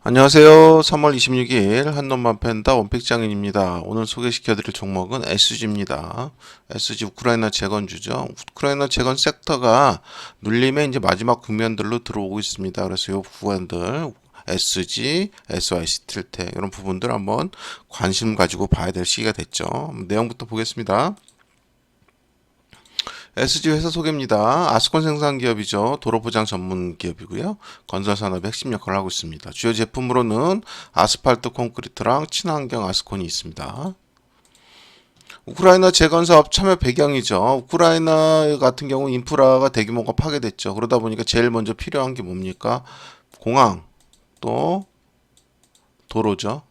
안녕하세요. 3월 26일 한놈만 팬다 원픽장인입니다. 오늘 소개시켜드릴 종목은 SG입니다. SG 우크라이나 재건주죠. 우크라이나 재건 섹터가 눌림의 이제 마지막 국면들로 들어오고 있습니다. 그래서 이 구간들 SG, SY 스틸텍 이런 부분들 한번 관심 가지고 봐야 될 시기가 됐죠. 내용부터 보겠습니다. SG 회사 소개입니다. 아스콘 생산 기업이죠. 도로 포장 전문 기업이고요. 건설 산업의 핵심 역할을 하고 있습니다. 주요 제품으로는 아스팔트 콘크리트랑 친환경 아스콘이 있습니다. 우크라이나 재건 사업 참여 배경이죠. 우크라이나 같은 경우 인프라가 대규모가 파괴됐죠. 그러다 보니까 제일 먼저 필요한 게 뭡니까? 공항, 또 도로죠.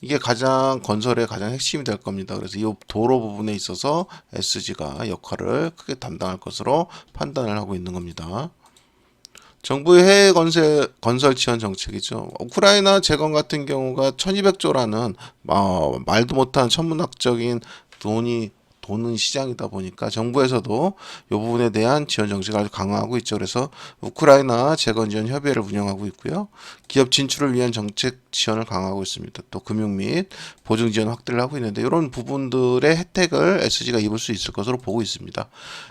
이게 가장 건설의 가장 핵심이 될 겁니다. 그래서 이 도로 부분에 있어서 SG가 역할을 크게 담당할 것으로 판단을 하고 있는 겁니다. 정부의 해외 건설 지원 정책이죠. 우크라이나 재건 같은 경우가 1200조라는 말도 못한 천문학적인 돈이 도는 시장이다 보니까 정부에서도 이 부분에 대한 지원 정책을 아주 강화하고 있죠. 그래서 우크라이나 재건 지원 협의회를 운영하고 있고요. 기업 진출을 위한 정책 지원을 강화하고 있습니다. 또 금융 및 보증 지원 확대를 하고 있는데 이런 부분들의 혜택을 SG가 입을 수 있을 것으로 보고 있습니다.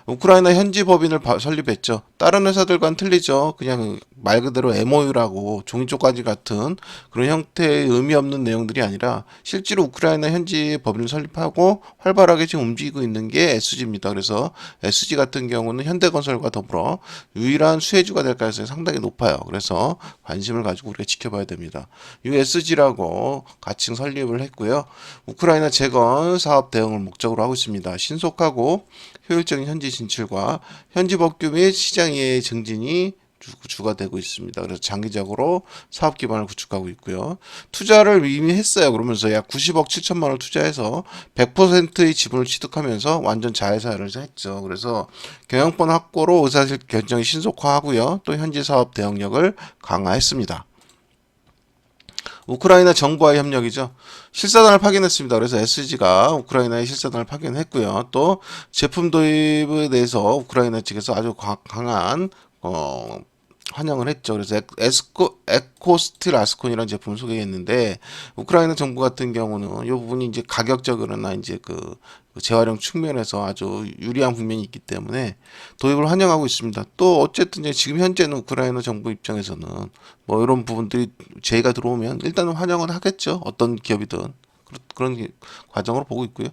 우크라이나 현지 법인을 설립했죠. 다른 회사들과는 틀리죠. 그냥 말 그대로 MOU라고 종이쪽가지 같은 그런 형태의 의미 없는 내용들이 아니라 실제로 우크라이나 현지 법인을 설립하고 활발하게 지금 움직이고 있는 게 SG입니다. 그래서 SG 같은 경우는 현대건설과 더불어 유일한 수혜주가 될 가능성이 상당히 높아요. 그래서 관심을 가지고 우리가 지켜봐야 됩니다. USG라고 가칭 설립을 했고요. 우크라이나 재건 사업 대응을 목적으로 하고 있습니다. 신속하고 효율적인 현지 진출과 현지 법규 및 시장 이해 증진이 주가 되고 있습니다. 그래서 장기적으로 사업 기반을 구축하고 있고요. 투자를 이미 했어요. 그러면서 약 90억 7천만 원을 투자해서 100%의 지분을 취득하면서 완전 자회사를 했죠. 그래서 경영권 확보로 의사실 결정이 신속화하고요. 또 현지 사업 대응력을 강화했습니다. 우크라이나 정부와의 협력이죠. 실사단을 파견했습니다. 그래서 SG가 우크라이나에 실사단을 파견했고요. 또 제품 도입에 대해서 우크라이나 측에서 아주 강한 환영을 했죠. 그래서 에코스틸 아스콘이라는 제품을 소개했는데 우크라이나 정부 같은 경우는 이 부분이 이제 가격적으로나 이제 그 재활용 측면에서 아주 유리한 국면이 있기 때문에 도입을 환영하고 있습니다. 또 어쨌든 이제 지금 현재는 우크라이나 정부 입장에서는 뭐 이런 부분들이 제의가 들어오면 일단은 환영은 하겠죠. 어떤 기업이든. 그런 과정으로 보고 있고요.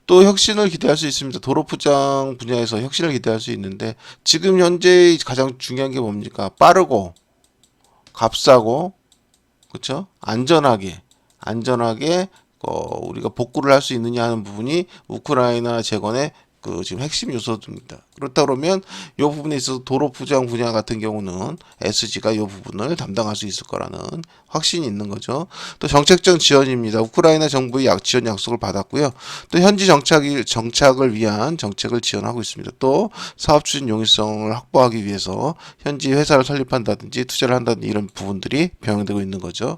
또 혁신을 기대할 수 있습니다. 도로 포장 분야에서 혁신을 기대할 수 있는데 지금 현재 가장 중요한 게 뭡니까? 빠르고 값싸고 그렇죠? 안전하게 우리가 복구를 할 수 있느냐 하는 부분이 우크라이나 재건의 지금 핵심 요소입니다. 그렇다 그러면 이 부분에 있어서 도로 포장 분야 같은 경우는 SG가 이 부분을 담당할 수 있을 거라는 확신이 있는 거죠. 또 정책적 지원입니다. 우크라이나 정부의 지원 약속을 받았고요. 또 현지 정착을 위한 정책을 지원하고 있습니다. 또 사업 추진 용이성을 확보하기 위해서 현지 회사를 설립한다든지 투자를 한다든지 이런 부분들이 병행되고 있는 거죠.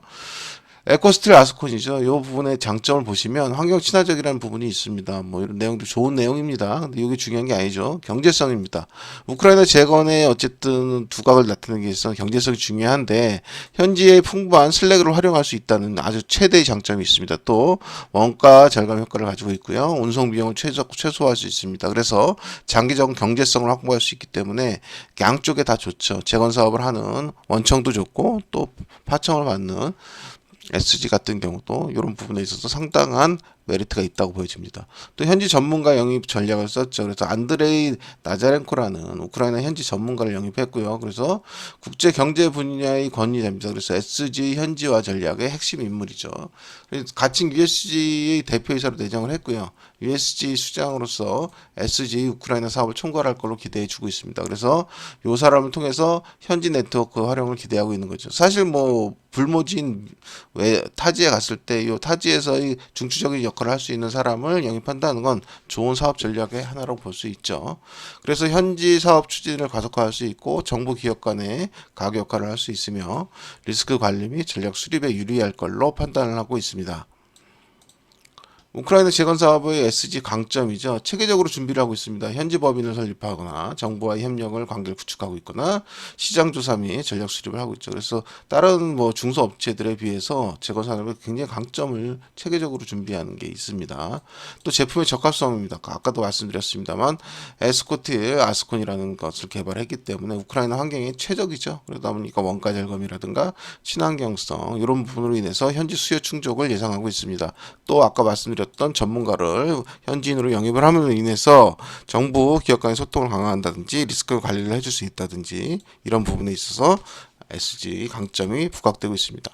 에코스틸 아스콘이죠. 이 부분의 장점을 보시면 환경 친화적이라는 부분이 있습니다. 뭐 이런 내용도 좋은 내용입니다. 근데 이게 중요한 게 아니죠. 경제성입니다. 우크라이나 재건에 어쨌든 두각을 나타내기 위해서 경제성이 중요한데 현지의 풍부한 슬래그를 활용할 수 있다는 아주 최대의 장점이 있습니다. 또 원가 절감 효과를 가지고 있고요. 운송 비용을 최소화할 수 있습니다. 그래서 장기적 경제성을 확보할 수 있기 때문에 양쪽에 다 좋죠. 재건 사업을 하는 원청도 좋고 또 파청을 받는 SG 같은 경우도 이런 부분에 있어서 상당한 메리트가 있다고 보여집니다. 또 현지 전문가 영입 전략을 썼죠. 그래서 안드레이 나자렌코라는 우크라이나 현지 전문가를 영입했고요. 그래서 국제 경제 분야의 권위자입니다. 그래서 SG 현지화 전략의 핵심 인물이죠. 그래서 가칭 USG의 대표이사로 내정을 했고요. USG 수장으로서 SG 우크라이나 사업을 총괄할 걸로 기대해 주고 있습니다. 그래서 이 사람을 통해서 현지 네트워크 활용을 기대하고 있는 거죠. 사실 뭐 불모진 왜 타지에 갔을 때 이 타지에서의 중추적인 역할을 할 수 있는 사람을 영입한다는 건 좋은 사업 전략의 하나로 볼 수 있죠. 그래서 현지 사업 추진을 가속화할 수 있고 정부 기업 간의 가교 역할을 할 수 있으며 리스크 관리 및 전략 수립에 유리할 걸로 판단을 하고 있습니다. 우크라이나 재건 사업의 SG 강점이죠. 체계적으로 준비를 하고 있습니다. 현지 법인을 설립하거나 정부와의 협력을 관계를 구축하고 있거나 시장 조사 및 전략 수립을 하고 있죠. 그래서 다른 뭐 중소업체들에 비해서 재건 산업에 굉장히 강점을 체계적으로 준비하는 게 있습니다. 또 제품의 적합성입니다. 아까도 말씀드렸습니다만 에스코틸 아스콘이라는 것을 개발했기 때문에 우크라이나 환경에 최적이죠. 그러다 보니까 원가 절감이라든가 친환경성 이런 부분으로 인해서 현지 수요 충족을 예상하고 있습니다. 또 아까 말씀드렸던 전문가를 현지인으로 영입을 함으로 인해서 정부 기업 간의 소통을 강화한다든지 리스크 관리를 해줄 수 있다든지 이런 부분에 있어서 SG 강점이 부각되고 있습니다.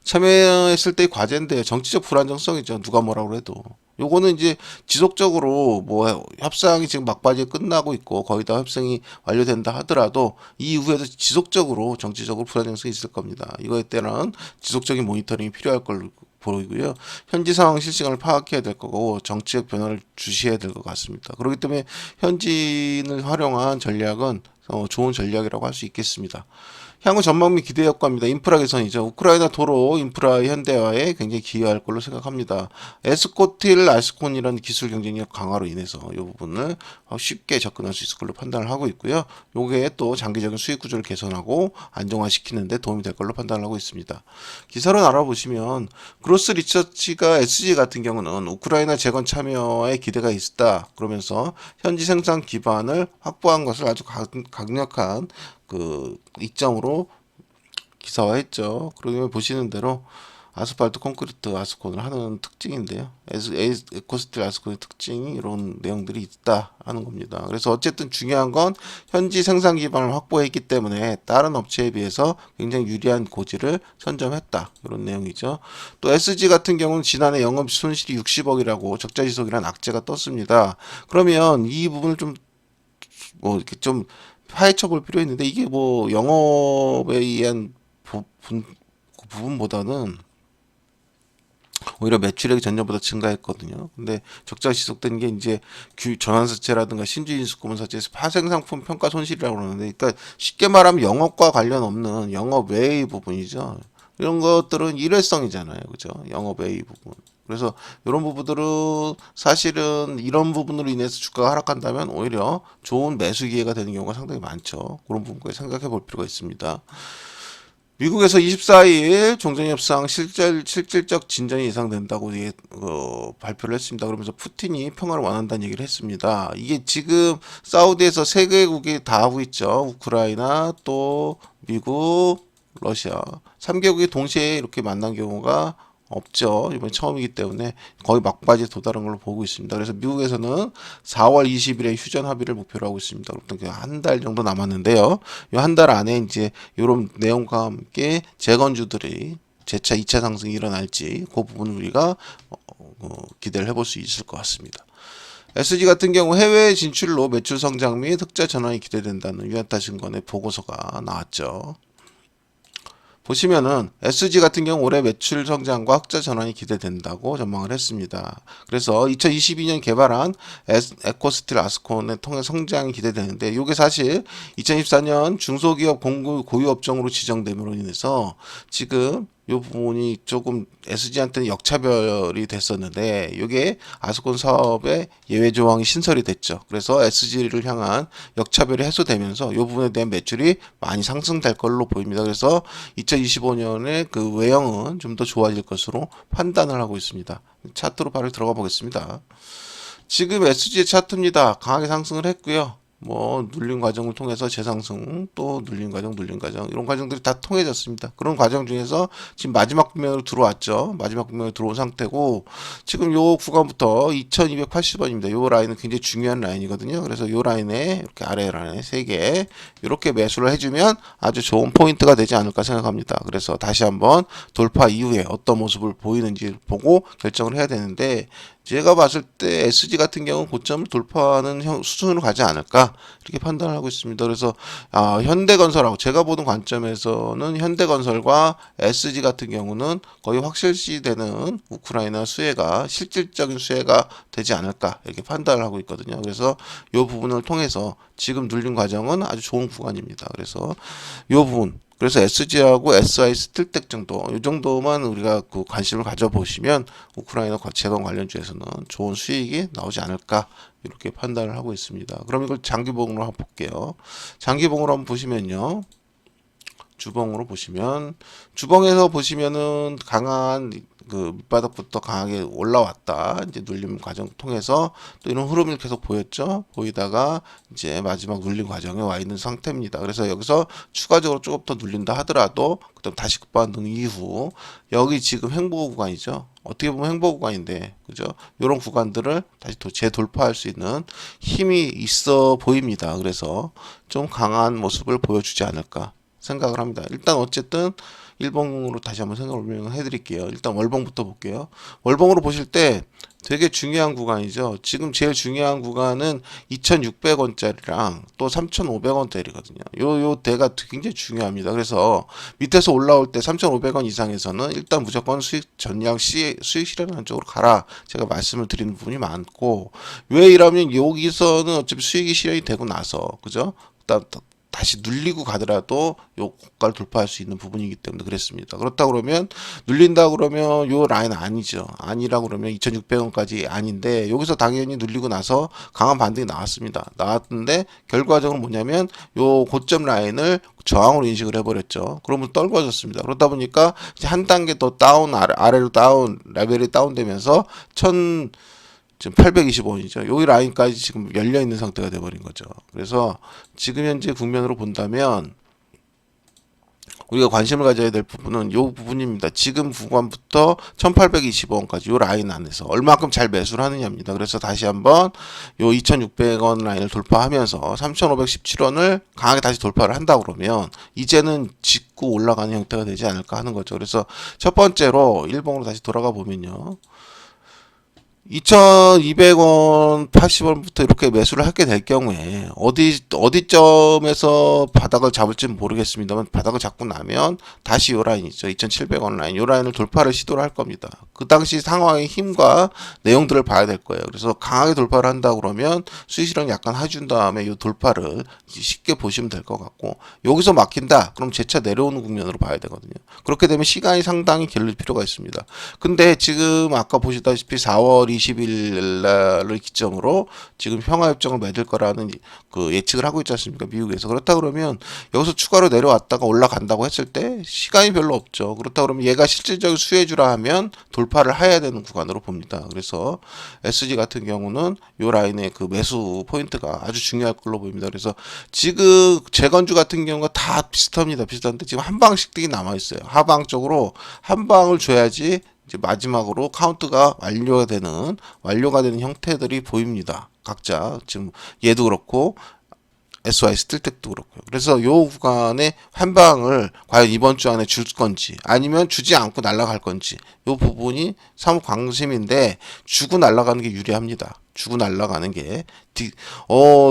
참여했을 때의 과제인데 정치적 불안정성이죠. 누가 뭐라고 해도. 요거는 이제 지속적으로 뭐 협상이 지금 막바지에 끝나고 있고 거의 다 협상이 완료된다 하더라도 이후에도 지속적으로 정치적으로 불안정성이 있을 겁니다. 이거에 따른 지속적인 모니터링이 필요할 걸로 보이고요. 현지 상황 실시간을 파악해야 될 거고 정치적 변화를 주시해야 될 것 같습니다. 그렇기 때문에 현지인을 활용한 전략은 좋은 전략이라고 할 수 있겠습니다. 향후 전망 및 기대 효과입니다. 인프라 개선이죠. 우크라이나 도로 인프라 현대화에 굉장히 기여할 걸로 생각합니다. 에스코틸 아스콘이라는 기술 경쟁력 강화로 인해서 이 부분을 쉽게 접근할 수 있을 걸로 판단을 하고 있고요. 요게 또 장기적인 수익 구조를 개선하고 안정화시키는 데 도움이 될 걸로 판단을 하고 있습니다. 기사를 알아보시면 그로스 리서치가 SG 같은 경우는 우크라이나 재건 참여에 기대가 있다. 그러면서 현지 생산 기반을 확보한 것을 아주 강력한 그 이점으로 기사화했죠. 그러면 보시는 대로 아스팔트 콘크리트 아스콘을 하는 특징인데요. 에코스틸 아스콘의 특징이 이런 내용들이 있다 하는 겁니다. 그래서 어쨌든 중요한 건 현지 생산 기반을 확보했기 때문에 다른 업체에 비해서 굉장히 유리한 고지를 선점했다. 이런 내용이죠. 또 SG 같은 경우는 지난해 영업 손실이 60억이라고 적자지속이라는 악재가 떴습니다. 그러면 이 부분을 좀 뭐 이렇게 좀 파헤쳐 볼 필요 있는데 이게 뭐 영업에 의한 부분보다는 오히려 매출액이 전년보다 증가했거든요. 근데 적자 지속된 게 이제 전환사채라든가 신주인수급원사채에서 파생상품 평가 손실이라고 그러는데, 그러니까 쉽게 말하면 영업과 관련 없는 영업 외의 부분이죠. 이런 것들은 일회성이잖아요, 그죠? 영업 외의 부분. 그래서 이런 부분들은 사실은 이런 부분으로 인해서 주가가 하락한다면 오히려 좋은 매수 기회가 되는 경우가 상당히 많죠. 그런 부분까지 생각해 볼 필요가 있습니다. 미국에서 24일 종전협상 실질적 진전이 예상된다고 발표를 했습니다. 그러면서 푸틴이 평화를 원한다는 얘기를 했습니다. 이게 지금 사우디에서 세 개국이 다 하고 있죠. 우크라이나, 또 미국, 러시아 3개국이 동시에 이렇게 만난 경우가 없죠. 이번에 처음이기 때문에 거의 막바지에 도달한 걸로 보고 있습니다. 그래서 미국에서는 4월 20일에 휴전 합의를 목표로 하고 있습니다. 그렇다면 한 달 정도 남았는데요. 이 한 달 안에 이제 이런 내용과 함께 재건주들이 재차 2차 상승이 일어날지 그 부분을 우리가 기대를 해볼 수 있을 것 같습니다. SG 같은 경우 해외 진출로 매출 성장 및 흑자 전환이 기대된다는 유안타증권의 보고서가 나왔죠. 보시면은 SG 같은 경우 올해 매출 성장과 흑자 전환이 기대된다고 전망을 했습니다. 그래서 2022년 개발한 에코스틸 아스콘을 통해 성장이 기대되는데 이게 사실 2024년 중소기업 공급 고유 업종으로 지정됨으로 인해서 지금 이 부분이 조금 SG한테는 역차별이 됐었는데 이게 아스콘 사업의 예외 조항이 신설이 됐죠. 그래서 SG를 향한 역차별이 해소되면서 이 부분에 대한 매출이 많이 상승될 걸로 보입니다. 그래서 2025년에 그 외형은 좀 더 좋아질 것으로 판단을 하고 있습니다. 차트로 바로 들어가 보겠습니다. 지금 SG의 차트입니다. 강하게 상승을 했고요. 뭐 눌림 과정을 통해서 재상승, 또 눌림 과정 이런 과정들이 다 통해졌습니다. 그런 과정 중에서 지금 마지막 국면으로 들어왔죠. 마지막 국면으로 들어온 상태고 지금 요 구간부터 2280원입니다. 요 라인은 굉장히 중요한 라인이거든요. 그래서 요 라인에 이렇게 아래 라인에 3개 이렇게 매수를 해주면 아주 좋은 포인트가 되지 않을까 생각합니다. 그래서 다시 한번 돌파 이후에 어떤 모습을 보이는지 보고 결정을 해야 되는데 제가 봤을 때 SG 같은 경우는 고점을 돌파하는 수준으로 가지 않을까 이렇게 판단을 하고 있습니다. 그래서 현대건설하고 제가 보는 관점에서는 현대건설과 SG 같은 경우는 거의 확실시되는 우크라이나 수혜가 실질적인 수혜가 되지 않을까 이렇게 판단을 하고 있거든요. 그래서 이 부분을 통해서 지금 눌린 과정은 아주 좋은 구간입니다. 그래서 이 부분 그래서 SG하고 SI 스틸텍 정도, 이 정도만 우리가 그 관심을 가져보시면 우크라이나 재건 관련주에서는 좋은 수익이 나오지 않을까 이렇게 판단을 하고 있습니다. 그럼 이걸 장기봉으로 한번 볼게요. 장기봉으로 한번 보시면요. 주봉으로 보시면 주봉에서 보시면은 강한 그 밑바닥부터 강하게 올라왔다. 이제 눌림 과정 통해서 또 이런 흐름이 계속 보였죠. 보이다가 이제 마지막 눌림 과정에 와 있는 상태입니다. 그래서 여기서 추가적으로 조금 더 눌린다 하더라도 그다음 다시 급반등 이후 여기 지금 횡보 구간이죠. 어떻게 보면 횡보 구간인데 그죠? 이런 구간들을 다시 재돌파할 수 있는 힘이 있어 보입니다. 그래서 좀 강한 모습을 보여주지 않을까 생각을 합니다. 일단 어쨌든 일봉으로 다시 한번 생각을 해드릴게요. 일단 월봉부터 볼게요. 월봉으로 보실 때 되게 중요한 구간이죠. 지금 제일 중요한 구간은 2,600원짜리랑 또 3,500원짜리거든요. 요 대가 굉장히 중요합니다. 그래서 밑에서 올라올 때 3,500원 이상에서는 일단 무조건 수익 전량 수익 실현하는 쪽으로 가라. 제가 말씀을 드리는 부분이 많고 왜 이러면 여기서는 어차피 수익이 실현이 되고 나서 그죠? 다시 눌리고 가더라도 요 고가를 돌파할 수 있는 부분이기 때문에 그랬습니다. 그렇다 그러면 눌린다 그러면 요 라인 아니죠. 아니라 그러면 2,600원까지 아닌데 여기서 당연히 눌리고 나서 강한 반등이 나왔습니다. 나왔는데 결과적으로 뭐냐면 요 고점 라인을 저항으로 인식을 해버렸죠. 그러면 떨궈졌습니다. 그러다 보니까 이제 한 단계 더 다운 아래로 다운 레벨이 다운되면서 지금 825원이죠. 여기 라인까지 지금 열려 있는 상태가 돼버린 거죠. 그래서 지금 현재 국면으로 본다면 우리가 관심을 가져야 될 부분은 이 부분입니다. 지금 구간부터 1820원까지 이 라인 안에서 얼마큼 잘 매수를 하느냐입니다. 그래서 다시 한번 이 2600원 라인을 돌파하면서 3517원을 강하게 다시 돌파를 한다 그러면 이제는 짚고 올라가는 형태가 되지 않을까 하는 거죠. 그래서 첫 번째로 일봉으로 다시 돌아가 보면요. 2,200원, 80원부터 이렇게 매수를 하게 될 경우에 어디점에서 바닥을 잡을지는 모르겠습니다만 바닥을 잡고 나면 다시 요 라인 있죠. 2,700원 라인. 요 라인을 돌파를 시도를 할 겁니다. 그 당시 상황의 힘과 내용들을 봐야 될 거예요. 그래서 강하게 돌파를 한다 그러면 수익 실현 약간 해준 다음에 요 돌파를 쉽게 보시면 될 것 같고 여기서 막힌다. 그럼 재차 내려오는 국면으로 봐야 되거든요. 그렇게 되면 시간이 상당히 길릴 필요가 있습니다. 근데 지금 아까 보시다시피 4월 20일 날을 기점으로 지금 평화협정을 맺을 거라는 그 예측을 하고 있지 않습니까? 미국에서. 그렇다 그러면 여기서 추가로 내려왔다가 올라간다고 했을 때 시간이 별로 없죠. 그렇다 그러면 얘가 실질적인 수혜주라 하면 돌파를 해야 되는 구간으로 봅니다. 그래서 SG 같은 경우는 요 라인의 그 매수 포인트가 아주 중요할 걸로 보입니다. 그래서 지금 재건주 같은 경우가 다 비슷합니다. 비슷한데 지금 한 방씩들이 남아 있어요. 하방 쪽으로 한 방을 줘야지 이제 마지막으로 카운트가 완료가 되는 형태들이 보입니다. 각자 지금 얘도 그렇고 SY 스틸텍도 그렇고요. 그래서 요 구간에 한 방을 과연 이번 주 안에 줄 건지 아니면 주지 않고 날아갈 건지 요 부분이 사뭇 관심인데 주고 날아가는 게 유리합니다. 주고 날아가는 게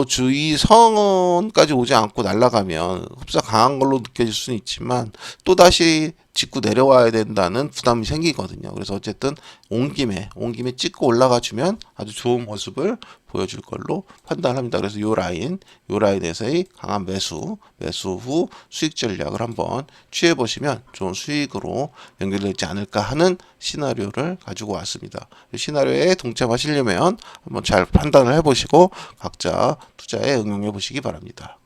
주의 성원까지 오지 않고 날아가면 흡사 강한 걸로 느껴질 수는 있지만 또다시 짚고 내려와야 된다는 부담이 생기거든요. 그래서 어쨌든 온 김에 찍고 올라가 주면 아주 좋은 모습을 보여줄 걸로 판단합니다. 그래서 요 라인에서의 강한 매수 후 수익 전략을 한번 취해 보시면 좋은 수익으로 연결되지 않을까 하는 시나리오를 가지고 왔습니다. 이 시나리오에 동참하시려면 한번 잘 판단을 해보시고 각자 투자에 응용해 보시기 바랍니다.